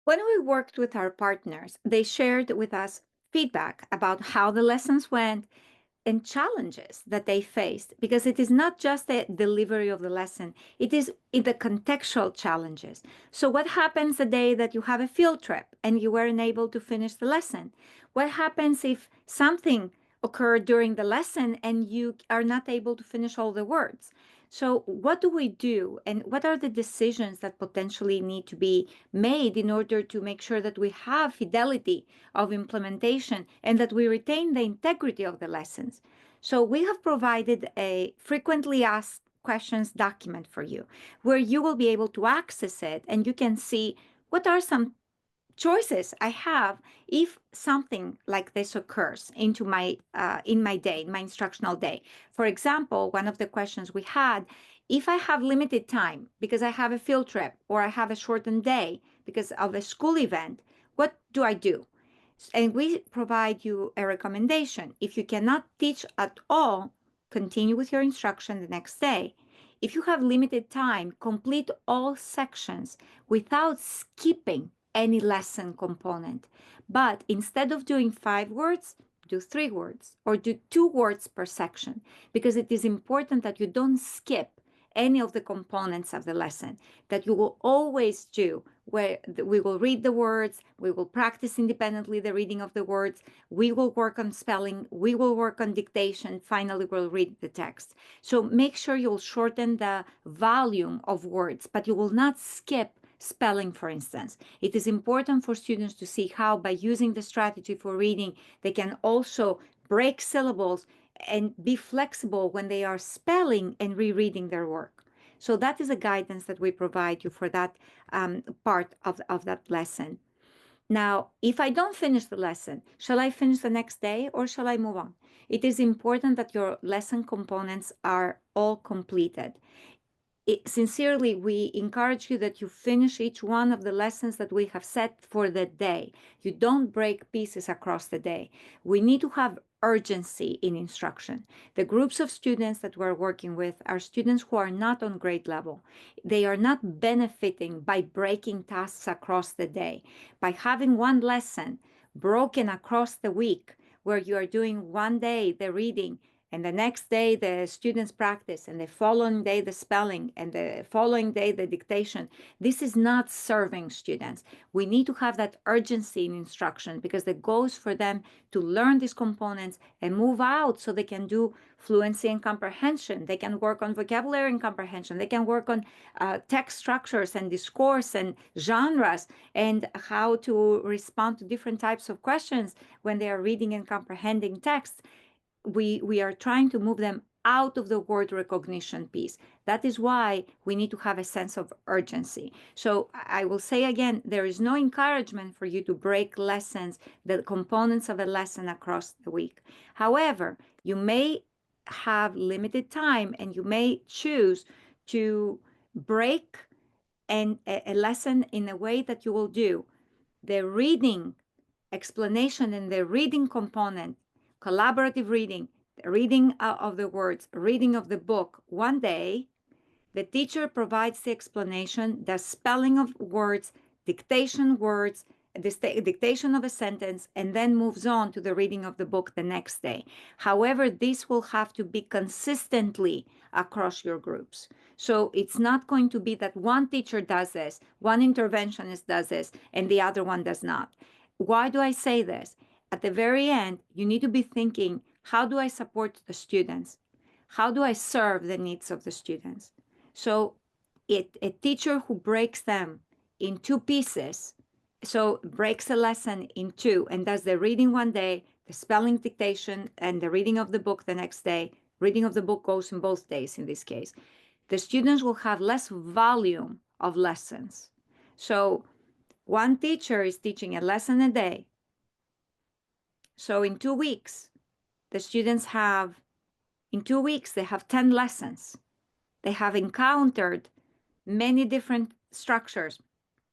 When we worked with our partners, they shared with us feedback about how the lessons went and challenges that they faced, because it is not just the delivery of the lesson, it is in the contextual challenges. So what happens the day that you have a field trip and you weren't able to finish the lesson? What happens if something occurred during the lesson and you are not able to finish all the words? So what do we do, and what are the decisions that potentially need to be made in order to make sure that we have fidelity of implementation and that we retain the integrity of the lessons? So we have provided a frequently asked questions document for you where you will be able to access it and you can see what are some choices I have if something like this occurs into my in my day, in my instructional day. For example, one of the questions we had, if I have limited time because I have a field trip or I have a shortened day because of a school event, what do I do? And we provide you a recommendation. If you cannot teach at all, continue with your instruction the next day. If you have limited time, complete all sections without skipping any lesson component. But instead of doing 5 words, do 3 words or do 2 words per section, because it is important that you don't skip any of the components of the lesson, that you will always do where we will read the words, we will practice independently the reading of the words, we will work on spelling, we will work on dictation, finally we'll read the text. So make sure you'll shorten the volume of words, but you will not skip spelling, for instance. It is important for students to see how, by using the strategy for reading, they can also break syllables and be flexible when they are spelling and rereading their work. So that is a guidance that we provide you for that part of that lesson. Now, if I don't finish the lesson, shall I finish the next day or shall I move on? It is important that your lesson components are all completed. Sincerely, we encourage you that you finish each one of the lessons that we have set for the day. You don't break pieces across the day. We need to have urgency in instruction. The groups of students that we're working with are students who are not on grade level. They are not benefiting by breaking tasks across the day. By having one lesson broken across the week, where you are doing one day the reading and the next day the students practice, and the following day the spelling, and the following day the dictation. This is not serving students. We need to have that urgency in instruction, because the goal is for them to learn these components and move out so they can do fluency and comprehension. They can work on vocabulary and comprehension. They can work on text structures and discourse and genres, and how to respond to different types of questions when they are reading and comprehending text. We are trying to move them out of the word recognition piece. That is why we need to have a sense of urgency. So I will say again, there is no encouragement for you to break lessons, the components of a lesson across the week. However, you may have limited time and you may choose to break a lesson in a way that you will do the reading explanation and the reading component, collaborative reading, the reading of the words, reading of the book one day. The teacher provides the explanation, the spelling of words, dictation words, the dictation of a sentence, and then moves on to the reading of the book the next day. However, this will have to be consistently across your groups. So it's not going to be that one teacher does this, one interventionist does this, and the other one does not. Why do I say this? At the very end, you need to be thinking, how do I support the students? How do I serve the needs of the students? So a teacher who breaks them in 2 pieces, so breaks a lesson in 2 and does the reading one day, the spelling dictation, and the reading of the book the next day. Reading of the book goes in both days in this case. The students will have less volume of lessons. So one teacher is teaching a lesson a day. So in 2 weeks, the students have, in 2 weeks, they have 10 lessons. They have encountered many different structures,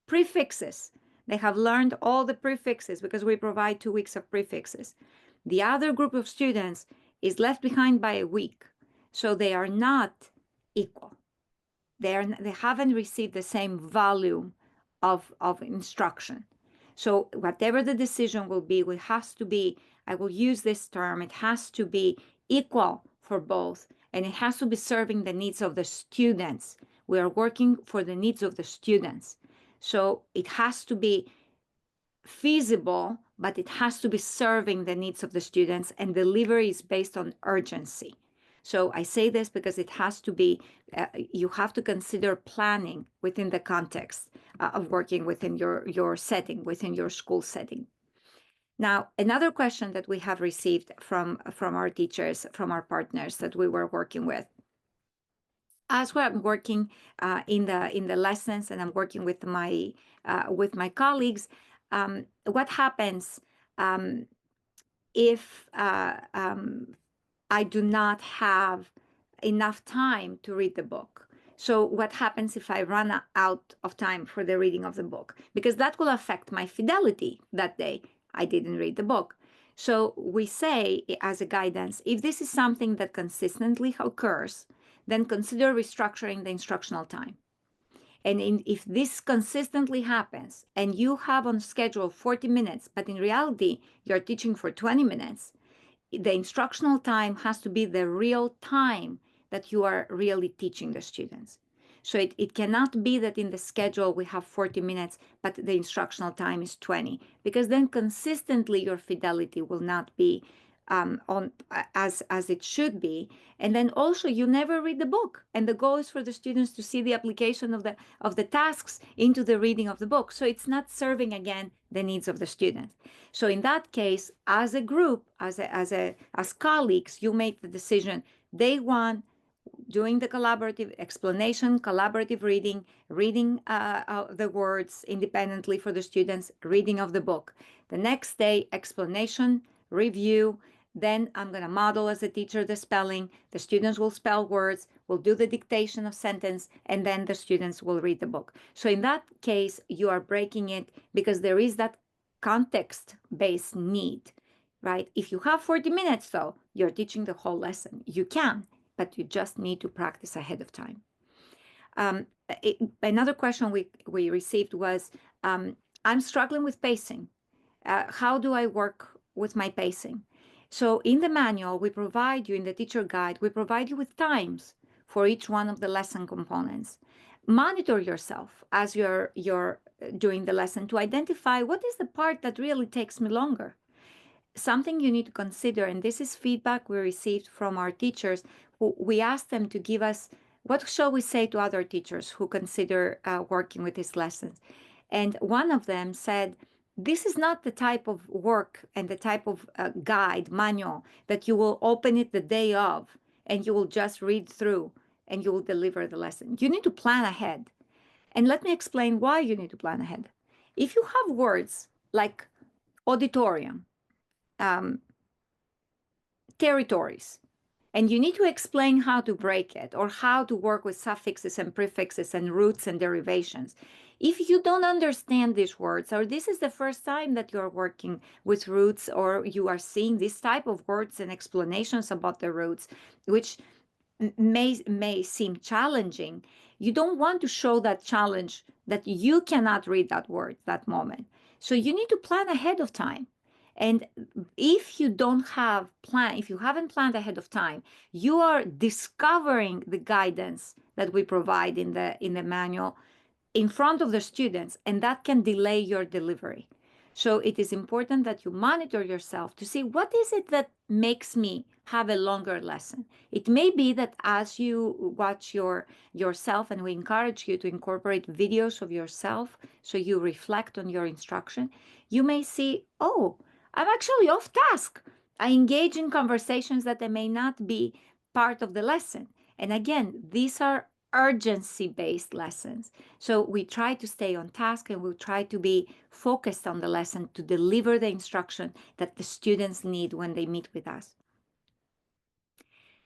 prefixes. They have learned all the prefixes because we provide 2 weeks of prefixes. The other group of students is left behind by a week. So they are not equal. They haven't received the same volume of instruction. So whatever the decision will be, it has to be, I will use this term, it has to be equal for both, and it has to be serving the needs of the students. We are working for the needs of the students. So it has to be feasible, but it has to be serving the needs of the students, and delivery is based on urgency. So I say this because it has to be, you have to consider planning within the context of working within your setting, within your school setting. Now, another question that we have received from our teachers, from our partners that we were working with, as I'm working in the lessons and I'm working with my colleagues, what happens if I do not have enough time to read the book? So what happens if I run out of time for the reading of the book? Because that will affect my fidelity that day. I didn't read the book. So we say as a guidance, if this is something that consistently occurs, then consider restructuring the instructional time. And if this consistently happens and you have on schedule 40 minutes, but in reality, you're teaching for 20 minutes, the instructional time has to be the real time that you are really teaching the students. So it cannot be that in the schedule we have 40 minutes, but the instructional time is 20, because then consistently your fidelity will not be on as it should be. And then also you never read the book, and the goal is for the students to see the application of the tasks into the reading of the book. So it's not serving again the needs of the students. So in that case, as a group, as colleagues, you make the decision. Day one, doing the collaborative explanation, collaborative reading, reading the words independently for the students, reading of the book. The next day, explanation, review. Then I'm going to model as a teacher the spelling. The students will spell words, will do the dictation of sentence, and then the students will read the book. So in that case, you are breaking it because there is that context-based need, right? If you have 40 minutes, though, you're teaching the whole lesson. You can, but you just need to practice ahead of time. Another question we received was, I'm struggling with pacing. How do I work with my pacing? So in the manual, we provide you, in the teacher guide, we provide you with times for each one of the lesson components. Monitor yourself as you're doing the lesson to identify what is the part that really takes me longer. Something you need to consider, and this is feedback we received from our teachers, who we asked them to give us, what shall we say to other teachers who consider working with these lessons? And one of them said, this is not the type of work and the type of guide, manual, that you will open it the day of and you will just read through and you will deliver the lesson. You need to plan ahead. And let me explain why you need to plan ahead. If you have words like auditorium, territories, and you need to explain how to break it or how to work with suffixes and prefixes and roots and derivations. If you don't understand these words, or this is the first time that you're working with roots, or you are seeing this type of words and explanations about the roots, which may seem challenging, you don't want to show that challenge that you cannot read that word that moment. So you need to plan ahead of time. And if you don't have plan, if you haven't planned ahead of time, you are discovering the guidance that we provide in the manual in front of the students, and that can delay your delivery. So it is important that you monitor yourself to see what is it that makes me have a longer lesson. It may be that as you watch yourself, and we encourage you to incorporate videos of yourself so you reflect on your instruction, you may see, oh, I'm actually off task. I engage in conversations that may not be part of the lesson. And again, these are urgency-based lessons. So we try to stay on task, and we try to be focused on the lesson to deliver the instruction that the students need when they meet with us.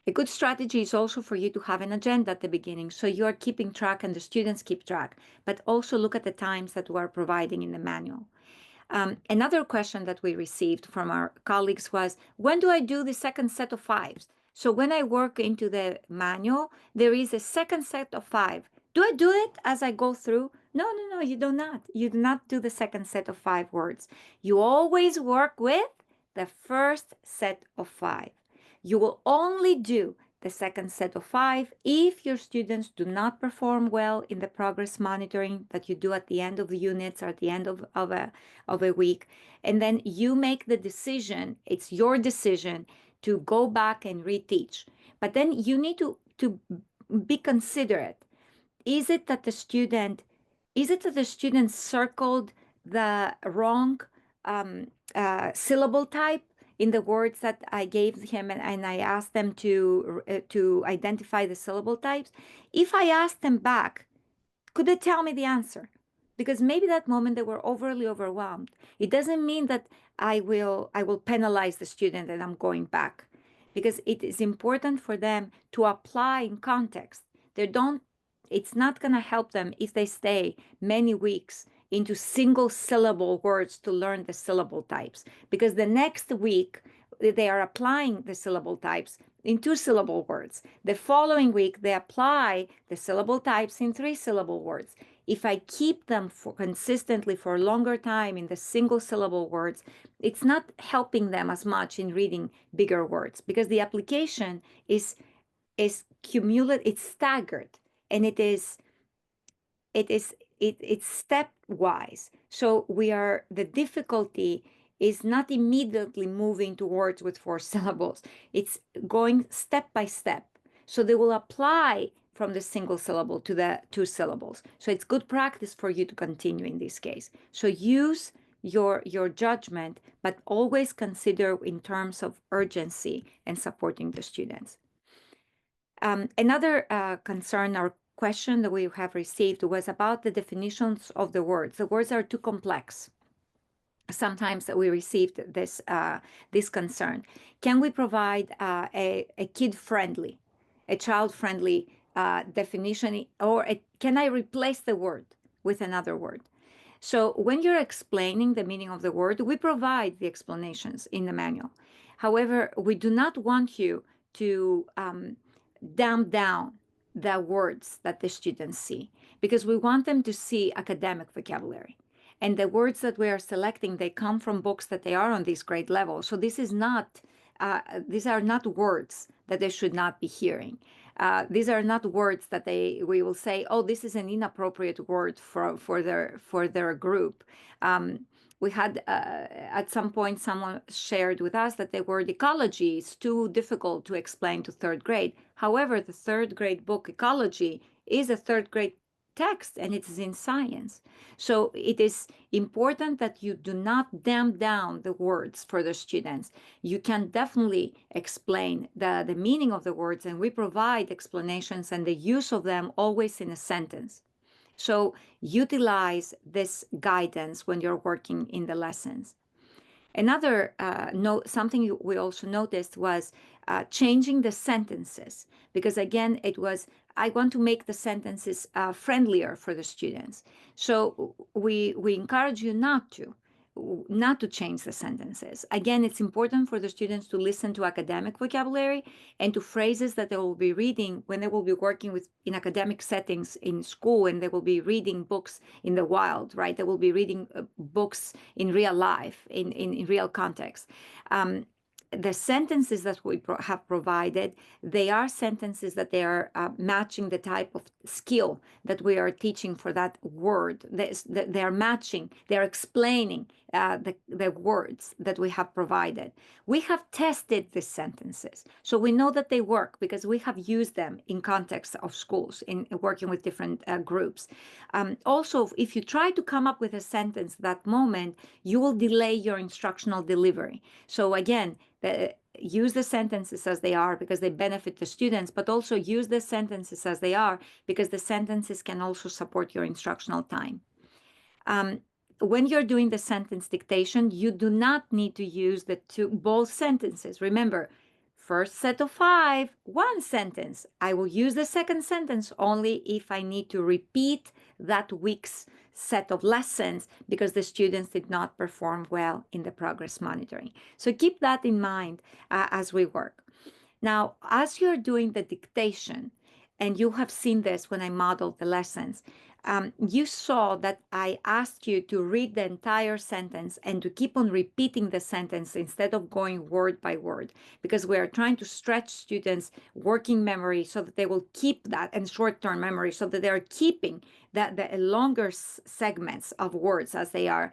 A good strategy is also for you to have an agenda at the beginning, so you are keeping track and the students keep track, but also look at the times that we are providing in the manual. Another question that we received from our colleagues was, when do I do the second set of 5s? So when I work into the manual, there is a second set of 5 Do I do it as I go through? No, no, no, you do not. You do not do the second set of 5 words. You always work with the first set of 5. You will only do the second set of 5 if your students do not perform well in the progress monitoring that you do at the end of the units or at the end of a week. And then you make the decision, it's your decision to go back and reteach. But then you need to be considerate. Is it that the student circled the wrong syllable type in the words that I gave him, and I asked them to identify the syllable types? If I asked them back, could they tell me the answer? Because maybe that moment they were overly overwhelmed. It doesn't mean that I will penalize the student and I'm going back, because it is important for them to apply in context. They don't It's not going to help them if they stay many weeks into single syllable words to learn the syllable types, because the next week they are applying the syllable types in 2 syllable words. The following week, they apply the syllable types in 3 syllable words. If I keep them consistently for a longer time in the single syllable words, it's not helping them as much in reading bigger words, because the application is cumulative, it's staggered, and it's stepwise. So the difficulty is not immediately moving to words with 4 syllables. It's going step by step. So they will apply from the single syllable to the 2 syllables. So it's good practice for you to continue in this case. So use your judgment, but always consider in terms of urgency and supporting the students. Another concern or question that we have received was about the definitions of the words. The words are too complex. Sometimes we received this concern. Can we provide a kid-friendly, a child-friendly definition, or can I replace the word with another word? So when you're explaining the meaning of the word, we provide the explanations in the manual. However, we do not want you to dumb down the words that the students see, because we want them to see academic vocabulary. And the words that we are selecting, they come from books that they are on this grade level. So these are not words that they should not be hearing. These are not words that we will say, oh, this is an inappropriate word for their group. We had at some point someone shared with us that the word ecology is too difficult to explain to 3rd grade. However, the 3rd grade book Ecology is a 3rd-grade text, and it is in science. So it is important that you do not dumb down the words for the students. You can definitely explain the meaning of the words, and we provide explanations and the use of them always in a sentence. So utilize this guidance when you're working in the lessons. Another something we also noticed was changing the sentences, because again, it was, I want to make the sentences friendlier for the students. So we encourage you not to change the sentences. Again, it's important for the students to listen to academic vocabulary and to phrases that they will be reading when they will be working in academic settings in school, and they will be reading books in the wild, right? They will be reading books in real life, in real context. The sentences that we have provided, they are sentences that they are matching the type of skill that we are teaching for that word. They are matching, they're explaining the words that we have provided. We have tested these sentences, so we know that they work because we have used them in context of schools, in working with different groups. Also, if you try to come up with a sentence that moment, you will delay your instructional delivery. So again, use the sentences as they are because they benefit the students, but also use the sentences as they are because the sentences can also support your instructional time. When you're doing the sentence dictation, you do not need to use both sentences. Remember, first set of 5, 1 sentence. I will use the second sentence only if I need to repeat that week's set of lessons because the students did not perform well in the progress monitoring. So keep that in mind as we work. Now, as you're doing the dictation, and you have seen this when I modeled the lessons. You saw that I asked you to read the entire sentence and to keep on repeating the sentence instead of going word by word, because we are trying to stretch students' working memory so that they will keep that, and short-term memory so that they are keeping that the longer segments of words as they are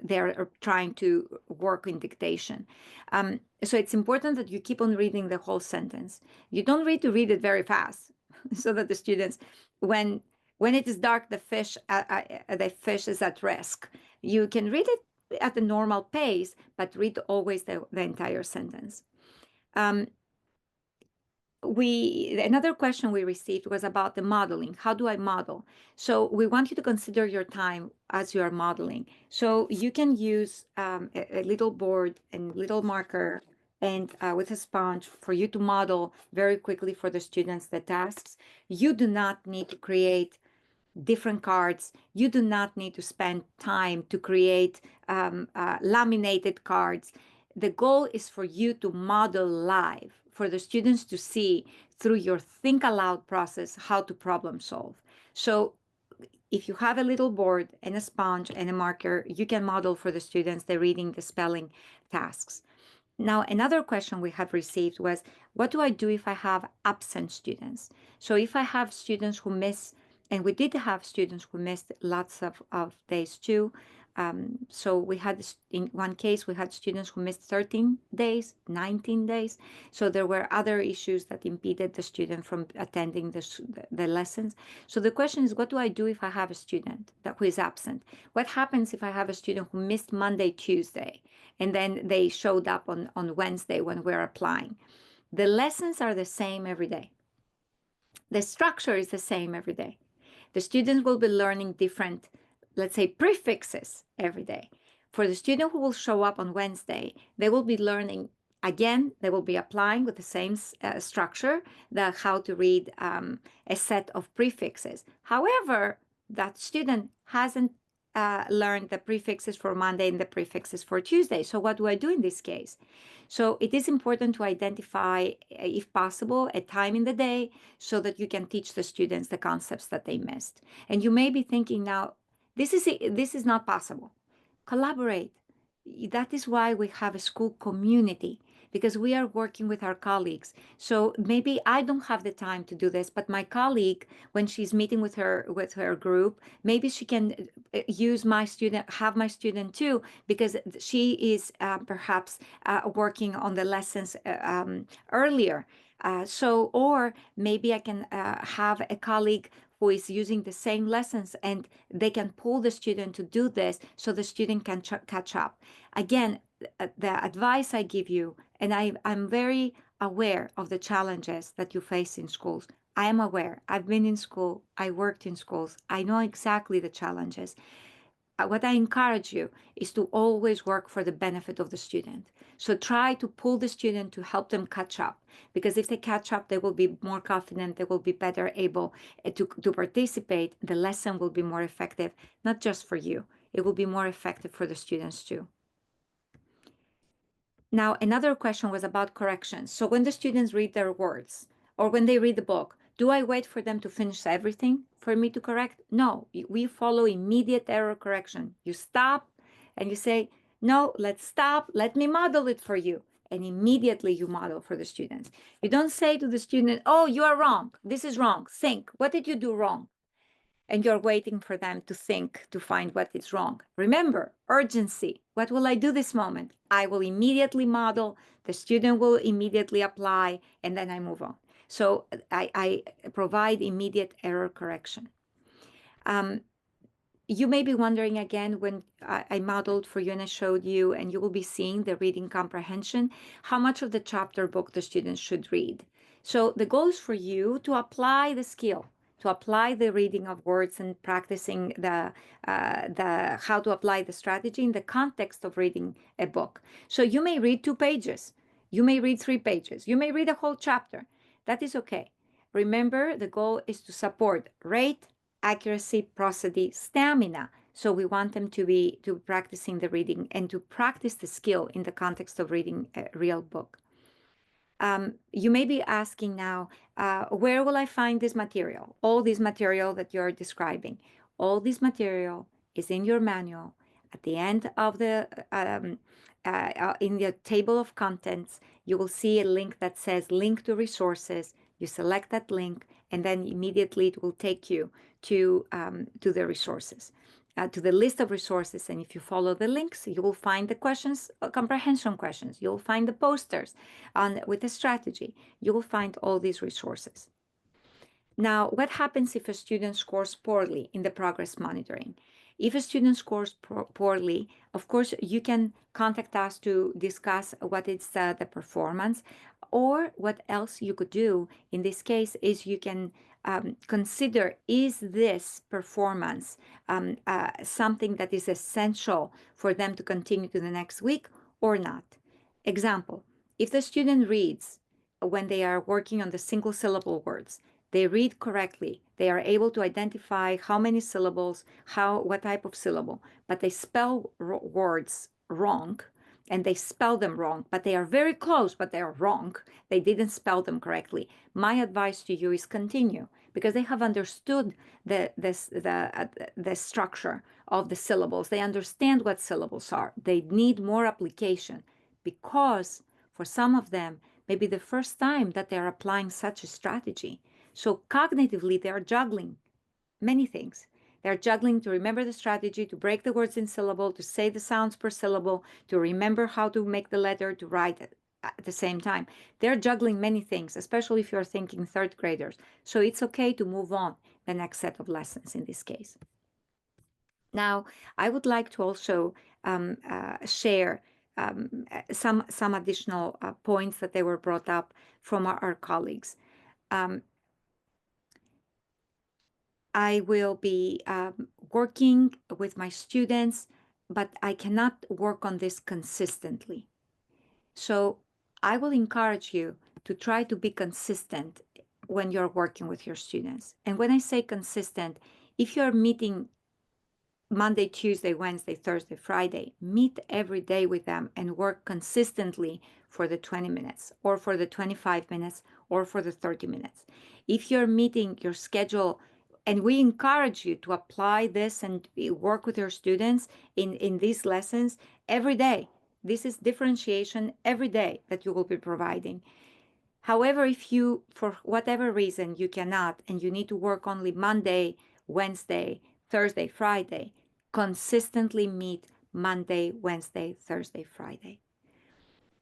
they're trying to work in dictation. So it's important that you keep on reading the whole sentence. You don't read to read it very fast, so that the students, when it is dark, the fish is at risk. You can read it at the normal pace, but read always the entire sentence. Another question we received was about the modeling. How do I model? So we want you to consider your time as you are modeling. So you can use a little board and little marker and with a sponge for you to model very quickly for the students the tasks. You do not need to create different cards. You do not need to spend time to create laminated cards. The goal is for you to model live, for the students to see through your think aloud process how to problem solve. So if you have a little board and a sponge and a marker, you can model for the students the reading, the spelling tasks. Now, another question we have received was, what do I do if I have absent students? So if I have students who miss, and we did have students who missed lots of days too. So we had, in one case, we had students who missed 13 days, 19 days. So there were other issues that impeded the student from attending the lessons. So the question is, what do I do if I have a student who is absent? What happens if I have a student who missed Monday, Tuesday, and then they showed up on Wednesday when we're applying? The lessons are the same every day. The structure is the same every day. The students will be learning different, let's say, prefixes every day. For the student who will show up on Wednesday, they will be learning again, they will be applying with the same structure, how to read a set of prefixes. However, that student hasn't learned the prefixes for Monday and the prefixes for Tuesday. So what do I do in this case? So it is important to identify, if possible, a time in the day so that you can teach the students the concepts that they missed. And you may be thinking now, this is not possible. Collaborate. That is why we have a school community, because we are working with our colleagues. So maybe I don't have the time to do this, but my colleague, when she's meeting with her group, maybe she can use have my student too, because she is perhaps working on the lessons earlier. Or maybe I can have a colleague who is using the same lessons, and they can pull the student to do this so the student can catch up. Again, the advice I give you, and I'm very aware of the challenges that you face in schools. I am aware. I've been in school. I worked in schools. I know exactly the challenges. What I encourage you is to always work for the benefit of the student. So try to pull the student to help them catch up, because if they catch up, they will be more confident, they will be better able to participate. The lesson will be more effective, not just for you, it will be more effective for the students too. Now, another question was about corrections. So when the students read their words or when they read the book, do I wait for them to finish everything for me to correct? No, we follow immediate error correction. You stop and you say, no, let's stop. Let me model it for you. And immediately you model for the students. You don't say to the student, oh, you are wrong. This is wrong. Think, what did you do wrong? And you're waiting for them to think, to find what is wrong. Remember, urgency. What will I do this moment? I will immediately model, the student will immediately apply, and then I move on. So I provide immediate error correction. You may be wondering again, when I modeled for you and I showed you, and you will be seeing the reading comprehension, how much of the chapter book the students should read. So the goal is for you to apply the skill, to apply the reading of words and practicing how to apply the strategy in the context of reading a book. So you may read 2 pages, you may read 3 pages, you may read a whole chapter. That is okay. Remember, the goal is to support rate, accuracy, prosody, stamina. So we want them to be practicing the reading and to practice the skill in the context of reading a real book. You may be asking now, where will I find this material? All this material that you're describing. All this material is in your manual. At the end of the, in the table of contents, you will see a link that says link to resources. You select that link, and then immediately it will take you to the resources, to the list of resources. And if you follow the links, you will find the questions, comprehension questions. You'll find the posters with the strategy. You will find all these resources. Now, what happens if a student scores poorly in the progress monitoring? If a student scores poorly, of course, you can contact us to discuss what is the performance, or what else you could do in this case is you can consider, is this performance something that is essential for them to continue to the next week or not? Example, if the student reads when they are working on the single syllable words, they read correctly, they are able to identify how many syllables, what type of syllable, but they spell words wrong, and they spell them wrong, but they are very close, but they are wrong. They didn't spell them correctly. My advice to you is continue, because they have understood the structure of the syllables. They understand what syllables are. They need more application, because for some of them, maybe the first time that they're applying such a strategy. So cognitively, they are juggling many things. They're juggling to remember the strategy, to break the words in syllable, to say the sounds per syllable, to remember how to make the letter, to write it at the same time. They're juggling many things, especially if you're thinking third graders. So it's okay to move on the next set of lessons in this case. Now, I would like to also share some additional points that they were brought up from our colleagues. I will be working with my students, but I cannot work on this consistently. So I will encourage you to try to be consistent when you're working with your students. And when I say consistent, if you're meeting Monday, Tuesday, Wednesday, Thursday, Friday, meet every day with them and work consistently for the 20 minutes or for the 25 minutes or for the 30 minutes. If you're meeting your schedule, and we encourage you to apply this and work with your students in these lessons every day. This is differentiation every day that you will be providing. However, if you, for whatever reason, you cannot and you need to work only Monday, Wednesday, Thursday, Friday, consistently meet Monday, Wednesday, Thursday, Friday.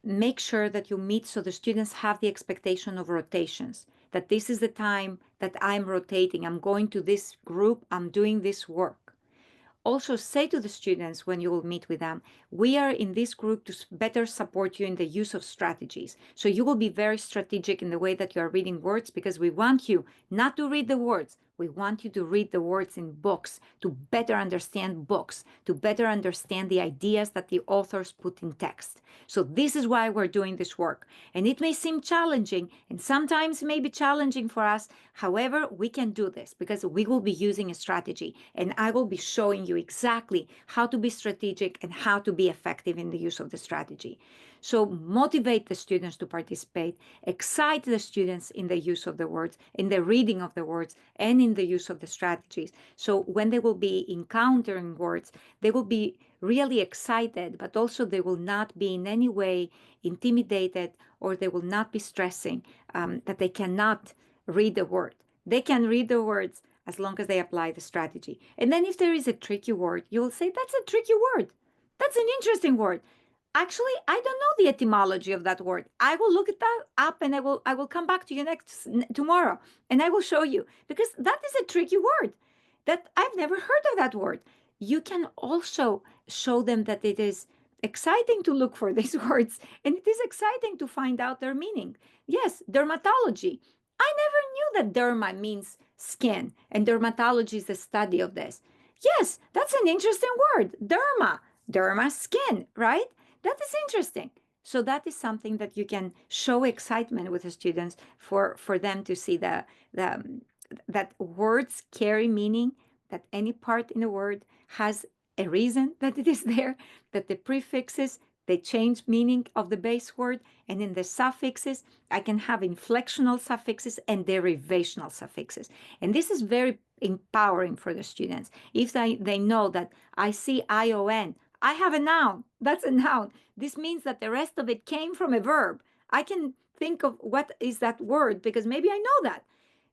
Make sure that you meet so the students have the expectation of rotations, that this is the time that I'm rotating. I'm going to this group, I'm doing this work. Also say to the students when you will meet with them, we are in this group to better support you in the use of strategies. So you will be very strategic in the way that you are reading words, because we want you not to read the words. We want you to read the words in books, to better understand books, to better understand the ideas that the authors put in text. So this is why we're doing this work. And it may seem challenging, and sometimes it may be challenging for us. However, we can do this because we will be using a strategy, and I will be showing you exactly how to be strategic and how to be effective in the use of the strategy. So motivate the students to participate, excite the students in the use of the words, in the reading of the words, and in the use of the strategies. So when they will be encountering words, they will be really excited, but also they will not be in any way intimidated, or they will not be stressing that they cannot read the word. They can read the words as long as they apply the strategy. And then if there is a tricky word, you will say, that's a tricky word. That's an interesting word. Actually, I don't know the etymology of that word. I will look it up, and I will come back to you tomorrow, and I will show you, because that is a tricky word that I've never heard of that word. You can also show them that it is exciting to look for these words, and it is exciting to find out their meaning. Yes, dermatology. I never knew that derma means skin, and dermatology is the study of this. Yes, that's an interesting word. Derma, skin, right? That is interesting. So that is something that you can show excitement with the students for them to see the that words carry meaning, that any part in a word has a reason that it is there, that the prefixes they change meaning of the base word, and in the suffixes, I can have inflectional suffixes and derivational suffixes. And this is very empowering for the students. If they know that I see ION, I have a noun, that's a noun. This means that the rest of it came from a verb. I can think of what is that word because maybe I know that.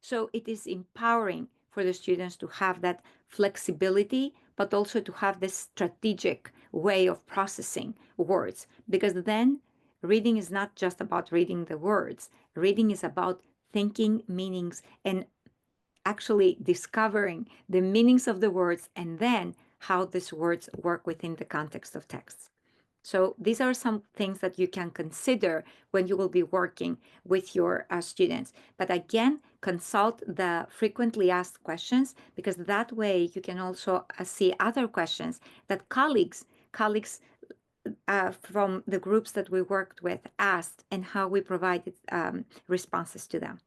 So it is empowering for the students to have that flexibility, but also to have this strategic way of processing words. Because then reading is not just about reading the words, reading is about thinking meanings and actually discovering the meanings of the words and then how these words work within the context of texts. So these are some things that you can consider when you will be working with your students. But again, consult the frequently asked questions because that way you can also see other questions that colleagues from the groups that we worked with asked and how we provided responses to them.